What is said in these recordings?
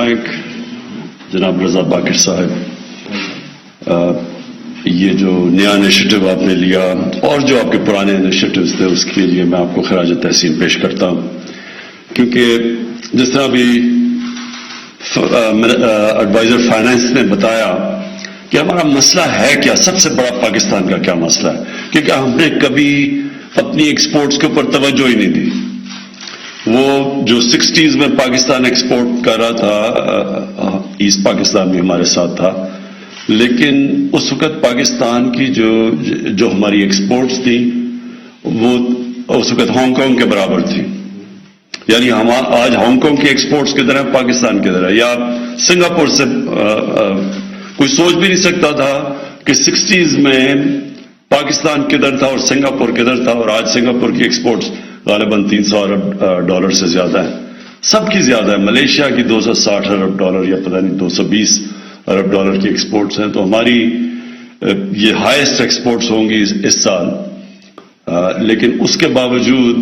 thank जनाब रजा बाकिर साहब, ये जो नया इनिशिएटिव आपने लिया और जो आपके पुराने इनिशिएटिव्स थे उसके लिए मैं आपको खराज तहसीन पेश करता हूं, क्योंकि जिस तरह भी एडवाइजर फाइनेंस ने बताया कि हमारा मसला है क्या, सबसे बड़ा पाकिस्तान का क्या मसला है, क्योंकि हमने कभी अपनी एक्सपोर्ट्स के ऊपर तवज्जो ही नहीं दी। वो जो 60s में पाकिस्तान एक्सपोर्ट कर रहा था, ईस्ट पाकिस्तान भी हमारे साथ था, लेकिन उस वक्त पाकिस्तान की जो हमारी एक्सपोर्ट्स थी वो उस वक्त हांगकांग के बराबर थी। यानी हम आज हांगकांग की एक्सपोर्ट्स किधर है, पाकिस्तान किधर है, या सिंगापुर से कोई सोच भी नहीं सकता था कि 60s में पाकिस्तान किधर था और सिंगापुर किधर था, और आज सिंगापुर की एक्सपोर्ट्स गालिबन $300 अरब से ज्यादा है, सबकी ज्यादा है। मलेशिया की $260 अरब या पता नहीं $220 अरब की एक्सपोर्ट्स हैं, तो हमारी ये हाईएस्ट एक्सपोर्ट्स होंगी इस साल। लेकिन उसके बावजूद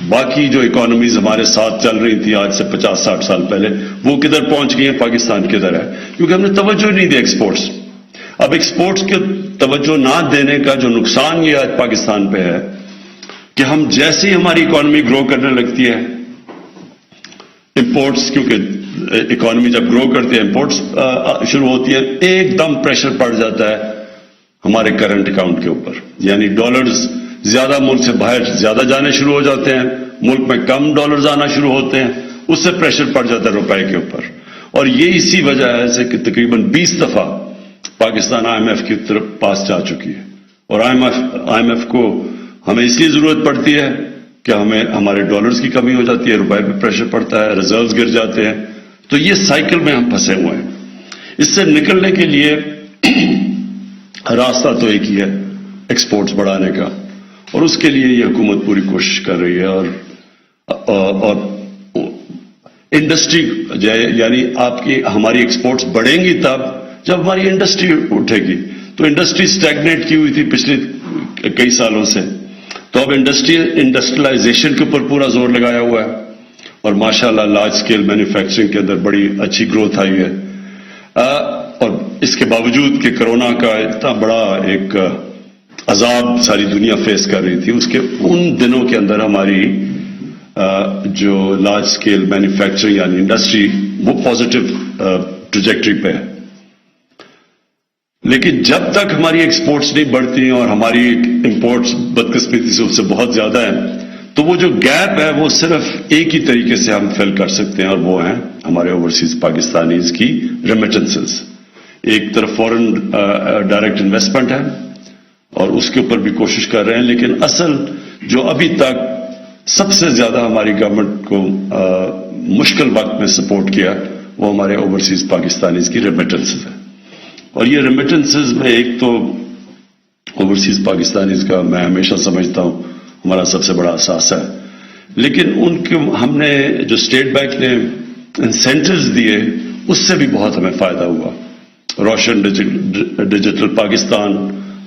बाकी जो इकोनॉमीज हमारे साथ चल रही थी आज से 50-60 साल पहले, वो किधर पहुंच गई है, पाकिस्तान किधर है, क्योंकि हमने तवज्जो नहीं दी एक्सपोर्ट्स। अब एक्सपोर्ट्स के तवज्जो ना देने का जो नुकसान ये आज पाकिस्तान पे है कि हम जैसे ही हमारी इकोनॉमी ग्रो करने लगती है, इंपोर्ट्स, क्योंकि इकोनॉमी जब ग्रो करती है इंपोर्ट्स शुरू होती है, एकदम प्रेशर पड़ जाता है हमारे करंट अकाउंट के ऊपर। यानी डॉलर्स ज्यादा मुल्क से बाहर ज्यादा जाने शुरू हो जाते हैं, मुल्क में कम डॉलर्स आना शुरू होते हैं, उससे प्रेशर पड़ जाता है रुपए के ऊपर। और ये इसी वजह है कि तकरीबन 20 दफा पाकिस्तान IMF की तरफ पास जा चुकी है, और IMF को हमें इसलिए जरूरत पड़ती है कि हमें हमारे डॉलर्स की कमी हो जाती है, रुपए पे प्रेशर पड़ता है, रिजर्व्स गिर जाते हैं, तो ये साइकिल में हम फंसे हुए हैं। इससे निकलने के लिए रास्ता तो एक ही है, एक्सपोर्ट्स बढ़ाने का, और उसके लिए ये हुकूमत पूरी कोशिश कर रही है। और इंडस्ट्री, यानी आपकी हमारी एक्सपोर्ट्स बढ़ेंगी तब जब हमारी इंडस्ट्री उठेगी। तो इंडस्ट्री स्टैग्नेट की हुई थी पिछले कई सालों से, तो अब इंडस्ट्रियलाइजेशन के ऊपर पूरा जोर लगाया हुआ है, और माशाल्लाह लार्ज स्केल मैन्युफैक्चरिंग के अंदर बड़ी अच्छी ग्रोथ आई है। और इसके बावजूद कि कोरोना का इतना बड़ा एक अजाब सारी दुनिया फेस कर रही थी, उसके उन दिनों के अंदर हमारी जो लार्ज स्केल मैन्युफैक्चरिंग यानी इंडस्ट्री वो पॉजिटिव ट्रैजेक्टरी पे है। लेकिन जब तक हमारी एक्सपोर्ट्स नहीं बढ़ती और हमारी इंपोर्ट्स बदकिस्मती से उससे बहुत ज्यादा है, तो वो जो गैप है वो सिर्फ एक ही तरीके से हम फिल कर सकते हैं, और वो है हमारे ओवरसीज पाकिस्तानीज की रेमिटेंसेस। एक तरफ फॉरेन डायरेक्ट इन्वेस्टमेंट है और उसके ऊपर भी कोशिश कर रहे हैं, लेकिन असल जो अभी तक सबसे ज्यादा हमारी गवर्नमेंट को मुश्किल वक्त में सपोर्ट किया वो हमारे ओवरसीज पाकिस्तानीज की रेमिटेंसेस है। और ये रेमिटेंसेस में एक तो ओवरसीज पाकिस्तानीज का मैं हमेशा समझता हूं हमारा सबसे बड़ा असासा है, लेकिन उनके हमने जो स्टेट बैंक ने इंसेंटिव्स दिए उससे भी बहुत हमें फायदा हुआ। रोशन डिजिटल पाकिस्तान,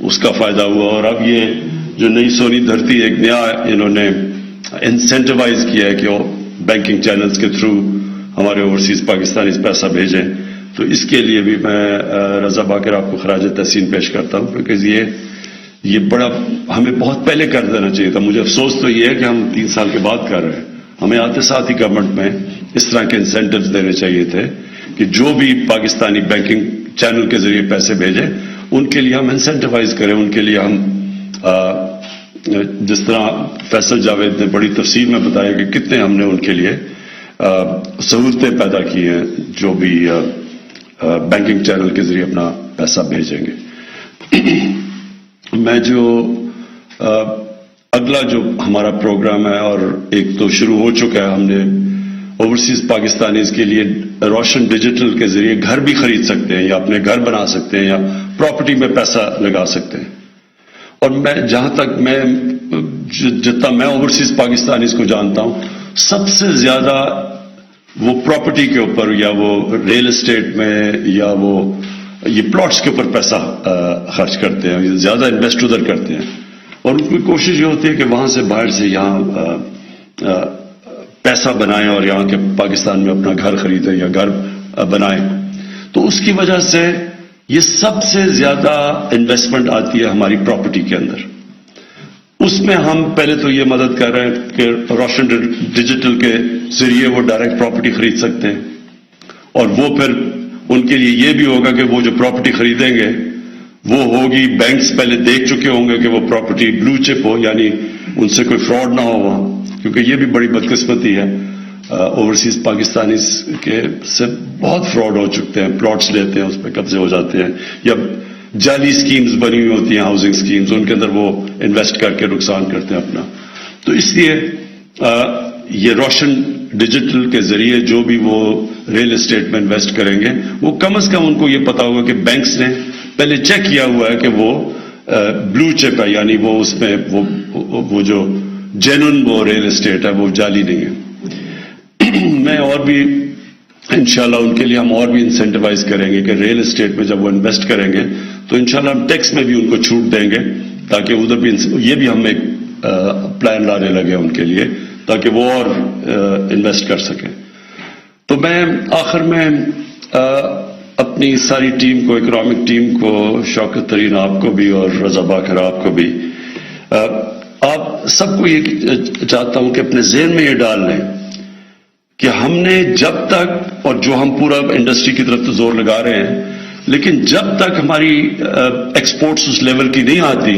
उसका फायदा हुआ, और अब ये जो नई सोनी धरती एक नया इन्होंने इंसेंटिवाइज किया है कि वो बैंकिंग चैनल्स के थ्रू हमारे ओवरसीज पाकिस्तानी पैसा भेजें, तो इसके लिए भी मैं रजा बाकिर आपको खराज तहसीन पेश करता हूं, क्योंकि ये बड़ा हमें बहुत पहले कर देना चाहिए था। मुझे अफसोस तो ये है कि हम 3 साल के बाद कर रहे हैं। हमें आते साथ ही गवर्नमेंट में इस तरह के इंसेंटिव्स देने चाहिए थे कि जो भी पाकिस्तानी बैंकिंग चैनल के जरिए पैसे भेजें उनके लिए हम इंसेंटिवाइज करें, उनके लिए हम जिस तरह फैसल जावेद ने बड़ी तफसील में बताया कि कितने हमने उनके लिए सहूलतें पैदा की हैं जो भी बैंकिंग चैनल के जरिए अपना पैसा भेजेंगे। मैं जो अगला जो हमारा प्रोग्राम है, और एक तो शुरू हो चुका है, हमने ओवरसीज पाकिस्तानीज के लिए रोशन डिजिटल के जरिए घर भी खरीद सकते हैं या अपने घर बना सकते हैं या प्रॉपर्टी में पैसा लगा सकते हैं। और मैं जहां तक जितना मैं ओवरसीज पाकिस्तानीज को जानता हूं, सबसे ज्यादा वो प्रॉपर्टी के ऊपर या वो रियल एस्टेट में या वो ये प्लॉट्स के ऊपर पैसा खर्च करते हैं, ज्यादा इन्वेस्ट उधर करते हैं, और उनकी कोशिश ये होती है कि वहां से बाहर से यहाँ पैसा बनाएं और यहाँ के पाकिस्तान में अपना घर खरीदें या घर बनाएं। तो उसकी वजह से ये सबसे ज्यादा इन्वेस्टमेंट आती है हमारी प्रॉपर्टी के अंदर। उसमें हम पहले तो ये मदद कर रहे हैं कि रोशन डिजिटल के जरिए वो डायरेक्ट प्रॉपर्टी खरीद सकते हैं, और वो फिर उनके लिए ये भी होगा कि वो जो प्रॉपर्टी खरीदेंगे वो होगी, बैंक्स पहले देख चुके होंगे कि वो प्रॉपर्टी ब्लू चिप हो, यानी उनसे कोई फ्रॉड ना हो वहां, क्योंकि ये भी बड़ी बदकिस्मती है। ओवरसीज पाकिस्तानी के से बहुत फ्रॉड हो चुके हैं, प्लॉट्स लेते हैं, उस पर कब्जे हो जाते हैं, या जाली स्कीम्स बनी हुई होती हैं, हाउसिंग स्कीम्स, उनके अंदर वो इन्वेस्ट करके नुकसान करते हैं अपना। तो इसलिए ये रोशन डिजिटल के जरिए जो भी वो रियल एस्टेट में इन्वेस्ट करेंगे, वो कम से कम उनको ये पता होगा कि बैंक्स ने पहले चेक किया हुआ है कि वो ब्लू चिप है, यानी वो उसमें वो जो जेन्युइन वो रियल एस्टेट है वो जाली नहीं है। मैं और भी इंशाल्लाह उनके लिए हम और भी इंसेंटिवाइज करेंगे कि रियल एस्टेट में जब वो इन्वेस्ट करेंगे तो इंशाल्लाह हम टैक्स में भी उनको छूट देंगे, ताकि उधर भी ये भी हम एक प्लान लाने लगे उनके लिए, ताकि वो और इन्वेस्ट कर सकें। तो मैं आखिर में अपनी सारी टीम को, इकोनॉमिक टीम को, शौकत तरीन आपको भी और रजा बाकर आपको भी, आप सबको ये चाहता हूं कि अपने ज़हन में ये डाल लें कि हमने जब तक, और जो हम पूरा इंडस्ट्री की तरफ तो जोर लगा रहे हैं, लेकिन जब तक हमारी एक्सपोर्ट्स उस लेवल की नहीं आती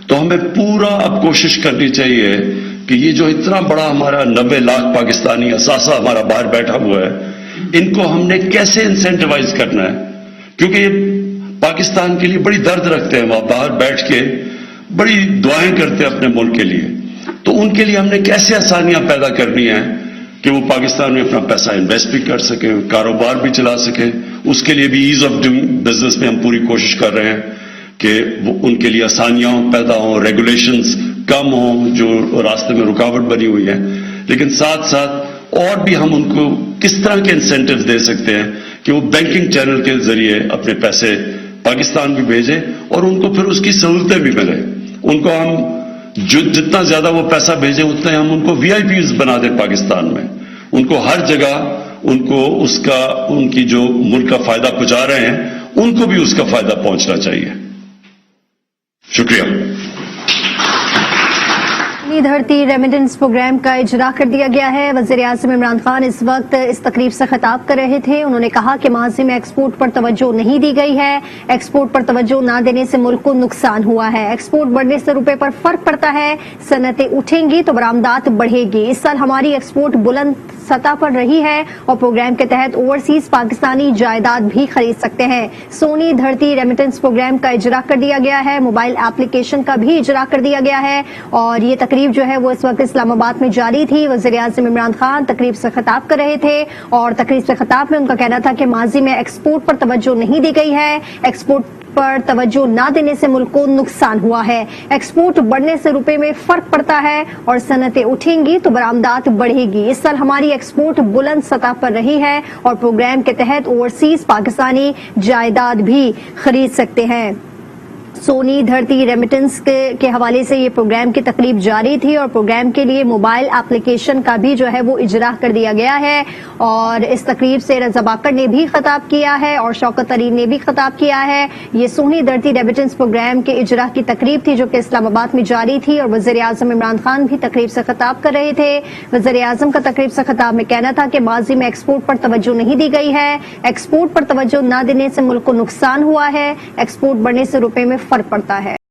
तो हमें पूरा अब कोशिश करनी चाहिए कि ये जो इतना बड़ा हमारा 90 लाख पाकिस्तानी असासा हमारा बाहर बैठा हुआ है, इनको हमने कैसे इंसेंटिवाइज करना है, क्योंकि ये पाकिस्तान के लिए बड़ी दर्द रखते हैं, वहां बाहर बैठ के बड़ी दुआएं करते हैं अपने मुल्क के लिए। तो उनके लिए हमने कैसे आसानियां पैदा करनी है कि वो पाकिस्तान में अपना पैसा इन्वेस्ट भी कर सके, कारोबार भी चला सके। उसके लिए भी ईज ऑफ डूइंग बिजनेस में हम पूरी कोशिश कर रहे हैं कि वो उनके लिए आसानियां पैदा हों, रेगुलेशंस कम हों जो रास्ते में रुकावट बनी हुई है, लेकिन साथ साथ और भी हम उनको किस तरह के इंसेंटिव दे सकते हैं कि वो बैंकिंग चैनल के जरिए अपने पैसे पाकिस्तान भी भेजें और उनको फिर उसकी सहूलतें भी मिले। उनको हम जितना ज्यादा वो पैसा भेजें उतना हम उनको वीआईपीज बना दें पाकिस्तान में, उनको हर जगह उनको उसका, उनकी जो मुल्क का फायदा पहुंचा रहे हैं उनको भी उसका फायदा पहुंचना चाहिए। शुक्रिया। धरती रेमिटेंस प्रोग्राम का इजरा कर दिया गया है। वज़ीर-ए-आज़म इमरान खान इस वक्त इस तकरीब से खिताब कर रहे थे। उन्होंने कहा कि माजी में एक्सपोर्ट पर तवज्जो नहीं दी गई है, एक्सपोर्ट पर तवज्जो न देने से मुल्क को नुकसान हुआ है, एक्सपोर्ट बढ़ने से रुपए पर फर्क पड़ता है, सनतें उठेंगी तो बरामदात बढ़ेगी। इस साल हमारी एक्सपोर्ट बुलंद सतह पर रही है और प्रोग्राम के तहत ओवरसीज पाकिस्तानी जायदाद भी खरीद सकते हैं। सोनी धरती रेमिटेंस प्रोग्राम का इजरा कर दिया गया है, मोबाइल एप्लीकेशन का भी इजरा कर दिया गया है और ये तकरीब जो है वो इस वक्त इस्लामाबाद में जारी थी। वज़ीर-ए-आज़म इमरान खान तकरीब से खिताब कर रहे थे और तकरीब से खिताब में उनका कहना था कि माजी में एक्सपोर्ट पर तवज्जो नहीं दी गई है, एक्सपोर्ट पर तवज्जो न देने से मुल्क को नुकसान हुआ है, एक्सपोर्ट बढ़ने से रुपए में फर्क पड़ता है और सनतें उठेंगी तो बरामदात बढ़ेगी। इस साल हमारी एक्सपोर्ट बुलंद सतह पर रही है और प्रोग्राम के तहत ओवरसीज पाकिस्तानी जायदाद भी खरीद सकते हैं। सोनी धरती रेमिटेंस के हवाले से ये प्रोग्राम की तकरीब जारी थी और प्रोग्राम के लिए मोबाइल एप्लीकेशन का भी जो है वो इजरा कर दिया गया है और इस तकरीब से रज़ा बाकर ने भी खिताब किया है और शौकत तरीन ने भी खिताब किया है। ये सोनी धरती रेमिटेंस प्रोग्राम के इजरा की तकरीब थी जो कि इस्लामाबाद में जारी थी और वज़ीर-ए-आज़म इमरान खान भी तकरीब से खिताब कर रहे थे। वज़ीर-ए-आज़म का तकरीब से खिताब में कहना था कि माजी में एक्सपोर्ट पर तवज्जो नहीं दी गई है, एक्सपोर्ट पर तवज्जो न देने से मुल्क को नुकसान हुआ है, एक्सपोर्ट बढ़ने से रुपए में फर्क पड़ता है।